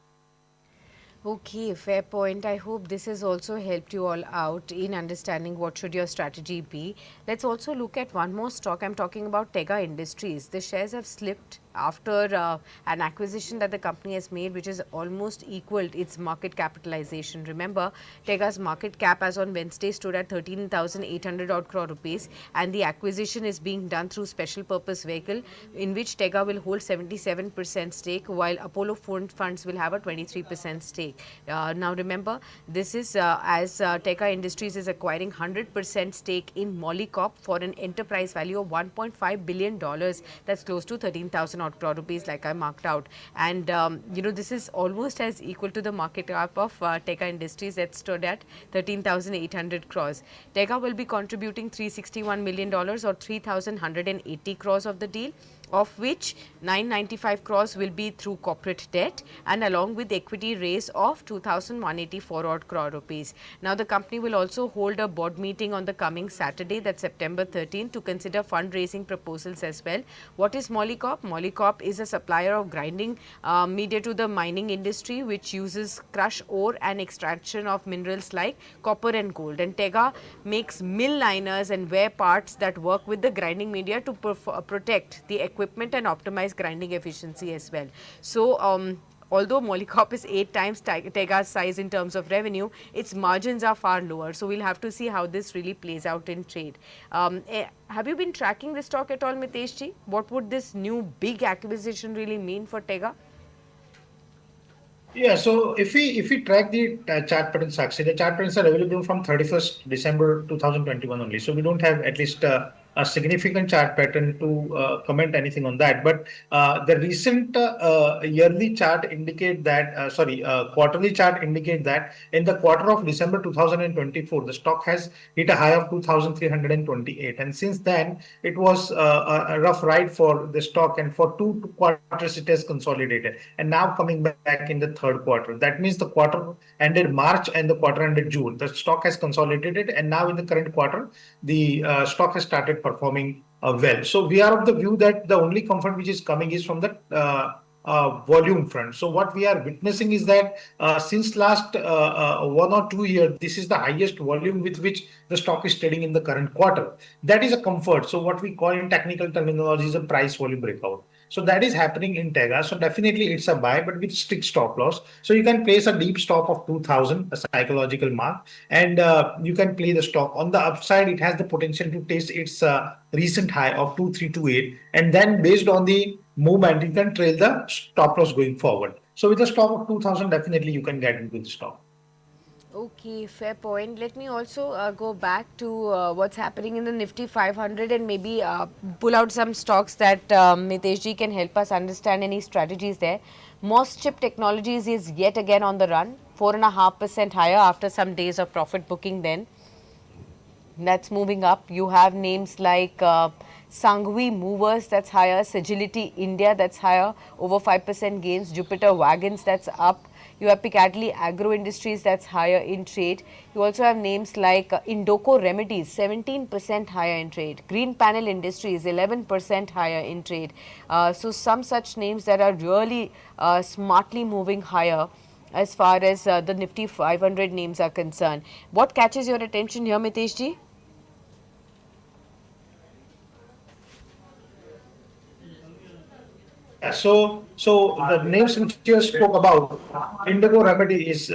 Okay, fair point. I hope this has also helped you all out in understanding what should your strategy be. Let's also look at one more stock. I'm talking about Tega Industries. The shares have slipped after an acquisition that the company has made, which has almost equaled its market capitalization. Remember, Tega's market cap as on Wednesday stood at 13,800 odd crore rupees, and the acquisition is being done through special purpose vehicle in which Tega will hold 77% stake, while Apollo Funds will have a 23% stake. Now remember, this is as Tega Industries is acquiring 100% stake in Molycop for an enterprise value of $1.5 billion. That's close to 13,000 odd crore rupees, like I marked out. And this is almost as equal to the market cap of Tega Industries that stood at 13,800 crores. Tega will be contributing $361 million or 3,180 crores of the deal, of which 995 crores will be through corporate debt and along with equity raise of 2,184 odd crore rupees. Now the company will also hold a board meeting on the coming Saturday, that's September 13, to consider fundraising proposals as well. What is Molycop? Molycop is a supplier of grinding media to the mining industry, which uses crush ore and extraction of minerals like copper and gold. And Tega makes mill liners and wear parts that work with the grinding media to protect the equipment and optimize grinding efficiency as well. So although Molycop is 8 times Tega's size in terms of revenue, its margins are far lower. So we'll have to see how this really plays out in trade. Have you been tracking this stock at all, Miteshji? What would this new big acquisition really mean for Tega? Yeah, so if we track the chart patterns, Sakshi, the chart patterns are available from 31st December 2021 only. So we don't have at least a significant chart pattern to comment anything on that. But the recent yearly chart indicate that, quarterly chart indicate that in the quarter of December 2024, the stock has hit a high of 2,328. And since then, it was a rough ride for the stock. And for two quarters, it has consolidated. And now coming back in the third quarter. That means the quarter ended March and the quarter ended June. The stock has consolidated. And now in the current quarter, the stock has started performing well. So we are of the view that the only comfort which is coming is from the volume front. So what we are witnessing is that since last 1 or 2 years, this is the highest volume with which the stock is trading in the current quarter. That is a comfort. So what we call in technical terminology is a price volume breakout. So that is happening in Tega. So definitely it's a buy, but with strict stop loss. So you can place a deep stop of 2000, a psychological mark, and you can play the stock. On the upside, it has the potential to test its recent high of 2328. And then based on the movement, you can trail the stop loss going forward. So with a stop of 2000, definitely you can get into the stock. Okay, fair point. Let me also go back to what's happening in the Nifty 500 and maybe pull out some stocks that Mitesh ji can help us understand any strategies there. Moss Chip Technologies is yet again on the run, 4.5% higher after some days of profit booking then. That's moving up. You have names like Sangvi Movers, that's higher. Sagility India, that's higher, over 5% gains. Jupiter Wagons, that's up. You have Piccadilly Agro Industries, that's higher in trade. You also have names like Indoco Remedies, 17% higher in trade. Green Panel Industries, 11% higher in trade. So some such names that are really smartly moving higher as far as the Nifty 500 names are concerned. What catches your attention here, Mitesh ji? Yeah, so the names which you spoke about, Indigo Remedy is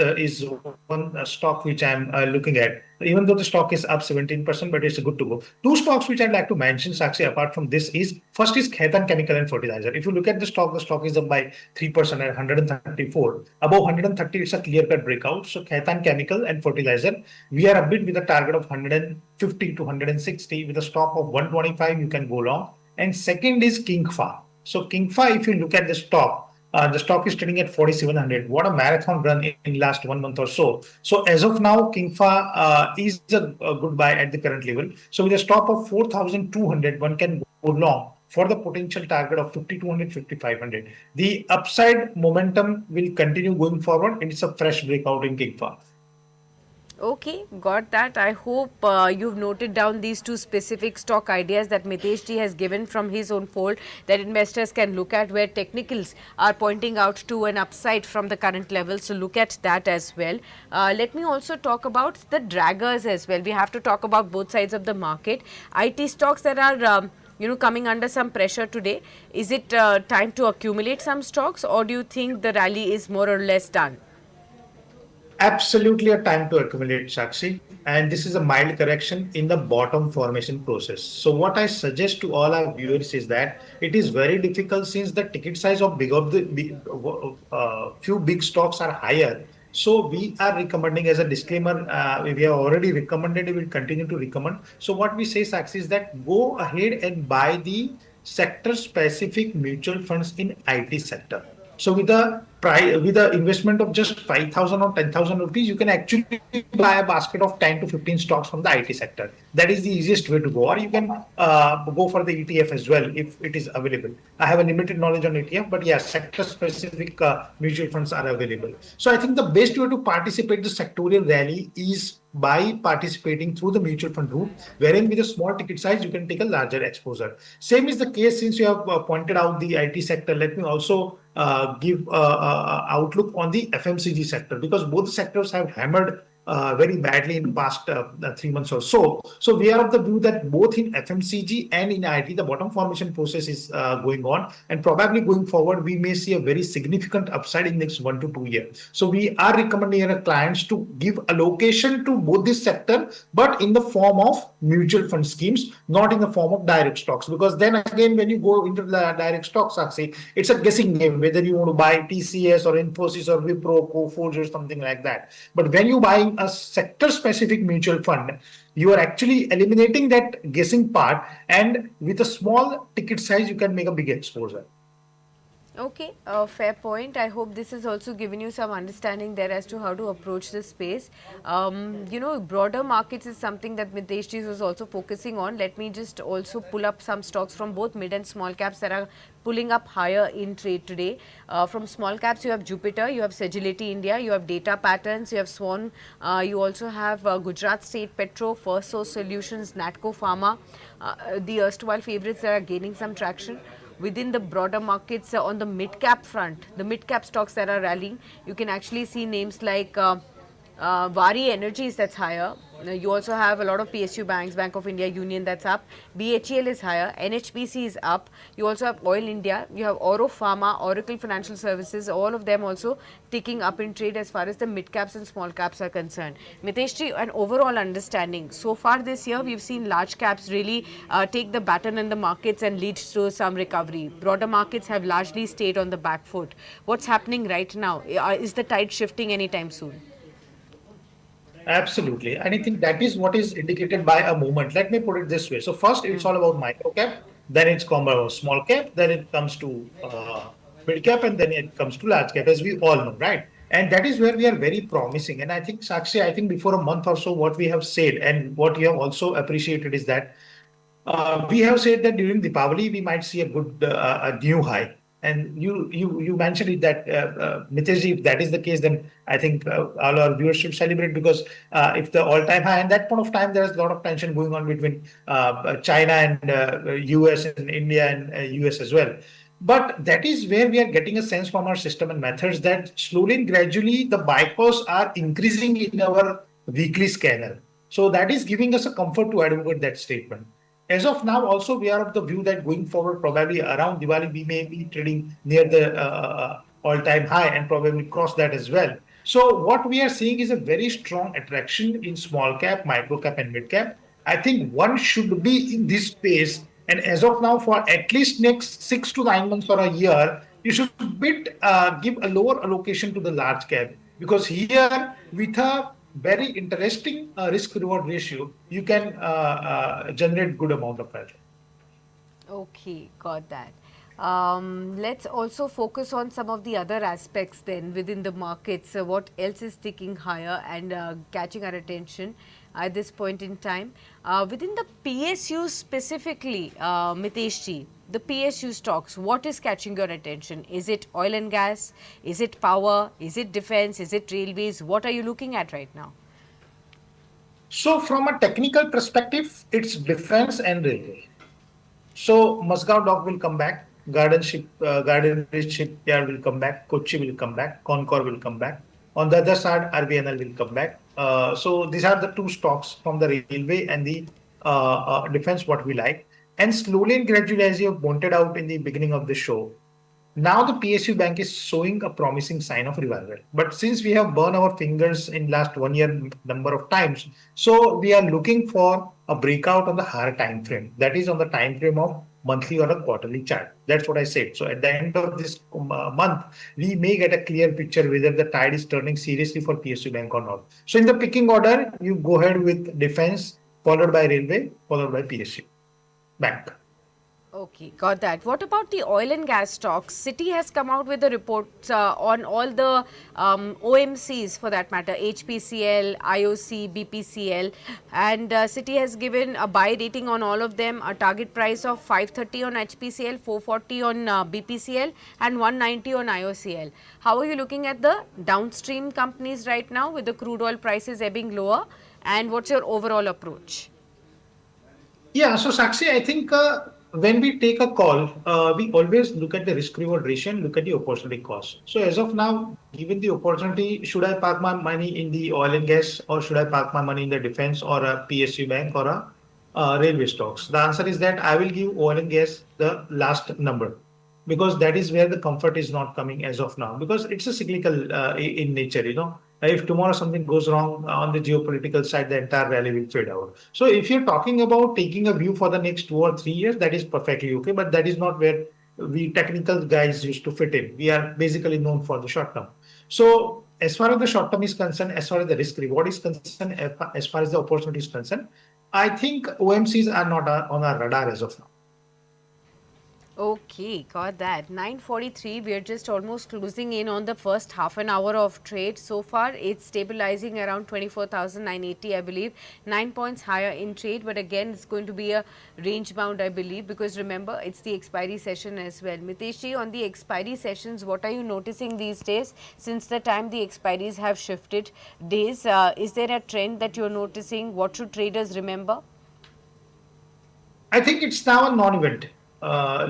one stock which I'm looking at. Even though the stock is up 17%, but it's good to go. Two stocks which I'd like to mention, Sakshi, apart from this is first is Khaitan Chemical and Fertilizer. If you look at the stock is up by 3% at 134. Above 130, it's a clear-cut breakout. So Khaitan Chemical and Fertilizer, we are a bit with a target of 150 to 160 with a stop of 125. You can go long. And second is Kingfa. So Kingfa, if you look at the stock is trading at 4,700. What a marathon run in last 1 month or so. So as of now, Kingfa is a good buy at the current level. So with a stop of 4,200, one can go long for the potential target of 5,200, 5,500. The upside momentum will continue going forward, and it's a fresh breakout in Kingfa. Okay, got that. I hope you've noted down these two specific stock ideas that Mitesh ji has given from his own fold that investors can look at, where technicals are pointing out to an upside from the current level. So look at that as well. Let me also talk about the draggers as well. We have to talk about both sides of the market. IT stocks that are coming under some pressure today. Is it time to accumulate some stocks, or do you think the rally is more or less done? Absolutely a time to accumulate, Sakshi. And this is a mild correction in the bottom formation process. So what I suggest to all our viewers is that it is very difficult since the ticket size of few big stocks are higher. So we are recommending, as a disclaimer, we have already recommended, we will continue to recommend. So what we say, Sakshi, is that go ahead and buy the sector specific mutual funds in IT sector. So with the investment of just 5,000 or 10,000 rupees, you can actually buy a basket of 10 to 15 stocks from the IT sector. That is the easiest way to go. Or you can go for the ETF as well if it is available. I have a limited knowledge on ETF, but yeah, sector specific mutual funds are available. So I think the best way to participate the sectorial rally is by participating through the mutual fund route, wherein with a small ticket size, you can take a larger exposure. Same is the case since you have pointed out the IT sector. Let me also give outlook on the FMCG sector, because both sectors have hammered very badly in past 3 months or so. So we are of the view that both in FMCG and in IT, the bottom formation process is going on, and probably going forward, we may see a very significant upside in next 1 to 2 years. So we are recommending our clients to give allocation to both this sector, but in the form of mutual fund schemes, not in the form of direct stocks. Because then again, when you go into the direct stocks, it's a guessing game whether you want to buy TCS or Infosys or Wipro, Coforge or something like that. But when you buy buying a sector specific mutual fund, you are actually eliminating that guessing part, and with a small ticket size, you can make a big exposure. Okay, fair point. I hope this has also given you some understanding there as to how to approach this space. Broader markets is something that Mitesh ji was also focusing on. Let me just also pull up some stocks from both mid and small caps that are pulling up higher in trade today. From small caps, you have Jupiter, you have Sagility India, you have Data Patterns, you have Swan, you also have Gujarat State Petro, First Source Solutions, Natco Pharma, the erstwhile favorites that are gaining some traction. Within the broader markets on the mid cap front, the mid cap stocks that are rallying, you can actually see names like Vari Energies that's higher. You also have a lot of PSU banks, Bank of India, Union that's up. BHEL is higher. NHPC is up. You also have Oil India. You have Oro Pharma, Oracle Financial Services. All of them also ticking up in trade as far as the mid caps and small caps are concerned. Mitesh ji, an overall understanding. So far this year, we've seen large caps really take the baton in the markets and lead to some recovery. Broader markets have largely stayed on the back foot. What's happening right now? Is the tide shifting anytime soon? Absolutely. And I think that is what is indicated by a movement. Let me put it this way. So first, it's all about micro cap, then it's come about small cap, then it comes to mid cap, and then it comes to large cap, as we all know, right? And that is where we are very promising. And I think, Sakshi, I think before a month or so, what we have said and what you have also appreciated is that we have said that during Deepavali, we might see a good a new high. And you mentioned it that Mitesh ji, if that is the case, then I think all our viewers should celebrate because if the all-time high, and that point of time, there is a lot of tension going on between China and US and India and US as well. But that is where we are getting a sense from our system and methods that slowly and gradually the buy costs are increasing in our weekly scanner. So that is giving us a comfort to advocate that statement. As of now, also we are of the view that going forward, probably around Diwali, we may be trading near the all-time high and probably cross that as well. So what we are seeing is a very strong attraction in small cap, micro cap, and mid cap. I think one should be in this space, and as of now, for at least next 6 to 9 months or a year, you should give a lower allocation to the large cap because here with a very interesting risk reward ratio, you can generate good amount of value. Okay, got that. Let's also focus on some of the other aspects then within the markets. What else is ticking higher and catching our attention at this point in time? Within the PSU specifically, Mitesh ji, the PSU stocks, what is catching your attention? Is it oil and gas? Is it power? Is it defense? Is it railways? What are you looking at right now? So from a technical perspective, it's defense and railway. So Muscat Dock will come back, Garden Ridge Shipyard will come back, Kochi will come back, Concor will come back. On the other side, RBNL will come back. So these are the two stocks from the railway and the defense what we like. And slowly and gradually, as you have pointed out in the beginning of the show, now the PSU bank is showing a promising sign of revival. But since we have burned our fingers in last 1 year number of times, so we are looking for a breakout on the higher time frame. That is on the time frame of monthly or a quarterly chart. That's what I said. So at the end of this month, we may get a clear picture whether the tide is turning seriously for PSU bank or not. So in the picking order, you go ahead with defense, followed by railway, followed by PSU bank. Okay, got that. What about the oil and gas stocks? Citi has come out with the reports on all the OMCs for that matter, HPCL, IOC, BPCL, and Citi has given a buy rating on all of them, a target price of 530 on HPCL, 440 on BPCL, and 190 on IOCL. How are you looking at the downstream companies right now with the crude oil prices ebbing lower? And what's your overall approach? Yeah, so Sakshi, I think when we take a call, we always look at the risk reward ratio and look at the opportunity cost. So as of now, given the opportunity, should I park my money in the oil and gas or should I park my money in the defense or a PSU bank or a railway stocks? The answer is that I will give oil and gas the last number because that is where the comfort is not coming as of now because it's a cyclical in nature, you know. If tomorrow something goes wrong on the geopolitical side, the entire rally will fade out. So if you're talking about taking a view for the next 2 or 3 years, that is perfectly okay, but that is not where we technical guys used to fit in. We are basically known for the short term. So as far as the short term is concerned, as far as the risk reward is concerned, as far as the opportunity is concerned, I think OMCs are not on our radar as of now. Okay, got that. 9:43. We are just almost closing in on the first half an hour of trade. So far, it's stabilizing around 24,980, I believe. 9 points higher in trade, but again, it's going to be a range bound, I believe, because remember, it's the expiry session as well. Miteshji, on the expiry sessions, what are you noticing these days? Since the time the expiries have shifted days, is there a trend that you're noticing? What should traders remember? I think it's now a non-event.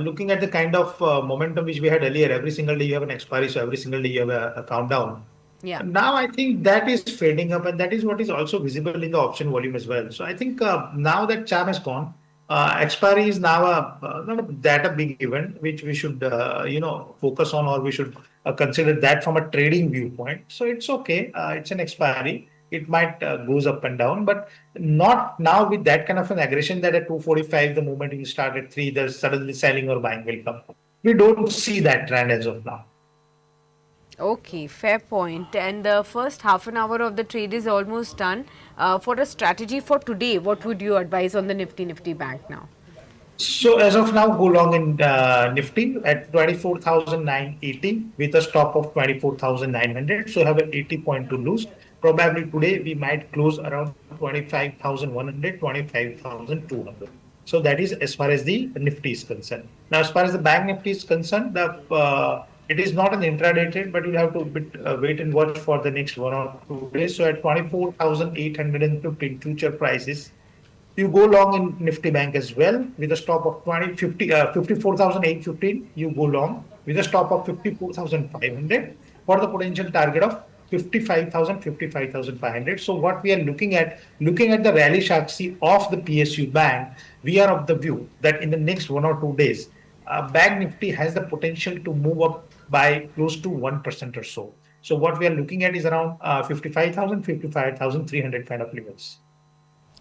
Looking at the kind of momentum which we had earlier, every single day you have an expiry, so every single day you have a countdown. Yeah. Now I think that is fading up, and that is what is also visible in the option volume as well. So I think now that charm has gone, expiry is now not that a big event which we should focus on, or we should consider that from a trading viewpoint. So it's okay. It's an expiry. It might goes up and down, but not now with that kind of an aggression that at 245, the moment you start at 3, there's suddenly selling or buying will come. We don't see that trend as of now. Okay, fair point. And the first half an hour of the trade is almost done. For a strategy for today, what would you advise on the Nifty Bank now? So as of now, go long in Nifty at 24,980 with a stop of 24,900. So have an 80 point to lose. Probably today we might close around 25,100, 25,200. So that is as far as the Nifty is concerned. Now, as far as the Bank Nifty is concerned, it is not an intraday trade, but you'll have to wait and watch for the next 1 or 2 days. So at 24,815 future prices, you go long in Nifty Bank as well with a stop of 54,815. You go long with a stop of 54,500 for the potential target of 55,000, 55,500. So what we are looking at the rally, Sakshi, of the PSU Bank, we are of the view that in the next 1 or 2 days, Bank Nifty has the potential to move up by close to 1% or so. So what we are looking at is around 55,000, 55,300 kind of levels.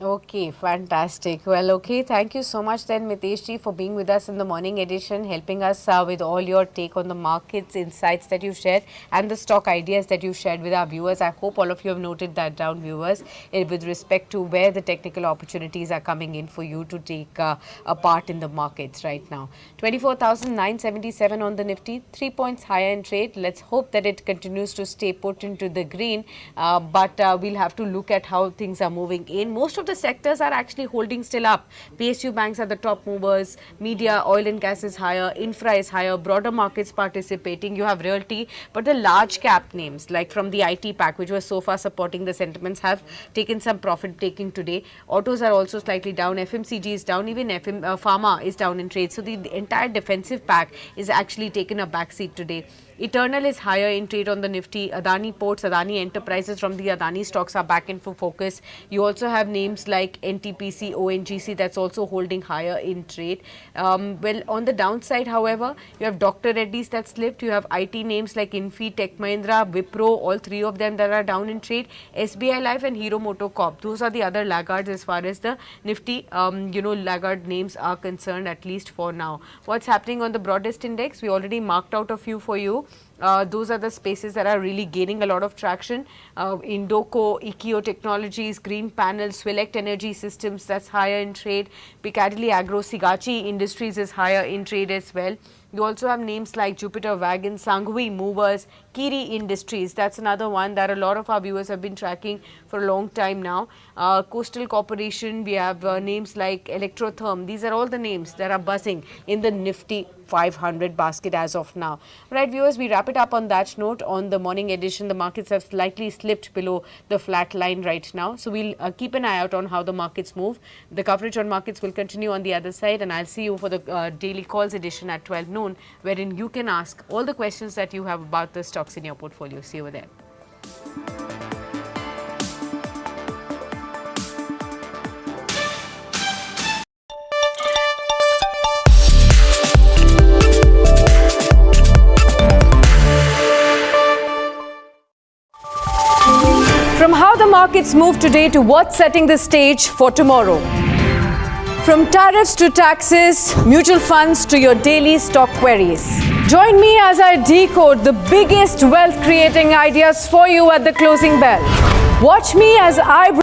Okay, fantastic. Well, okay, thank you so much then, Miteshji, for being with us in the morning edition, helping us with all your take on the markets, insights that you shared, and the stock ideas that you shared with our viewers. I hope all of you have noted that down, viewers, with respect to where the technical opportunities are coming in for you to take a part in the markets right now. 24,977 on the Nifty, 3 points higher in trade. Let's hope that it continues to stay put into the green, but we'll have to look at how things are moving in. Most of the sectors are actually holding still up. PSU banks are the top movers, media, oil and gas is higher, infra is higher, broader markets participating. You have realty, but the large cap names like from the IT pack, which was so far supporting the sentiments, have taken some profit taking today. Autos are also slightly down, FMCG is down, even pharma is down in trade. So the entire defensive pack is actually taken a backseat today. Eternal is higher in trade on the Nifty. Adani Ports, Adani Enterprises from the Adani stocks are back in full focus. You also have names like NTPC, ONGC that's also holding higher in trade. Well, on the downside, however, you have Dr. Reddy's that slipped. You have IT names like Infi, Tech Mahindra, Wipro, all three of them that are down in trade. SBI Life and Hero MotoCorp. Those are the other laggards as far as the Nifty, laggard names are concerned, at least for now. What's happening on the broadest index? We already marked out a few for you. Those are the spaces that are really gaining a lot of traction. Indoco, Ikeo Technologies, Green Panel, Swelect Energy Systems, that's higher in trade. Piccadilly Agro, Sigachi Industries is higher in trade as well. You also have names like Jupiter Wagon, Sanghui Movers, Kiri Industries. That's another one that a lot of our viewers have been tracking for a long time now. Coastal Corporation, we have names like Electrotherm. These are all the names that are buzzing in the Nifty 500 basket as of now. Right, viewers, we wrap it up on that note. On the morning edition, the markets have slightly slipped below the flat line right now. So we'll keep an eye out on how the markets move. The coverage on markets will continue on the other side, and I'll see you for the daily calls edition at 12 noon, wherein you can ask all the questions that you have about the stocks in your portfolio. See you over there. From how the markets move today to what's setting the stage for tomorrow. From tariffs to taxes, mutual funds to your daily stock queries. Join me as I decode the biggest wealth creating ideas for you at the closing bell. Watch me as I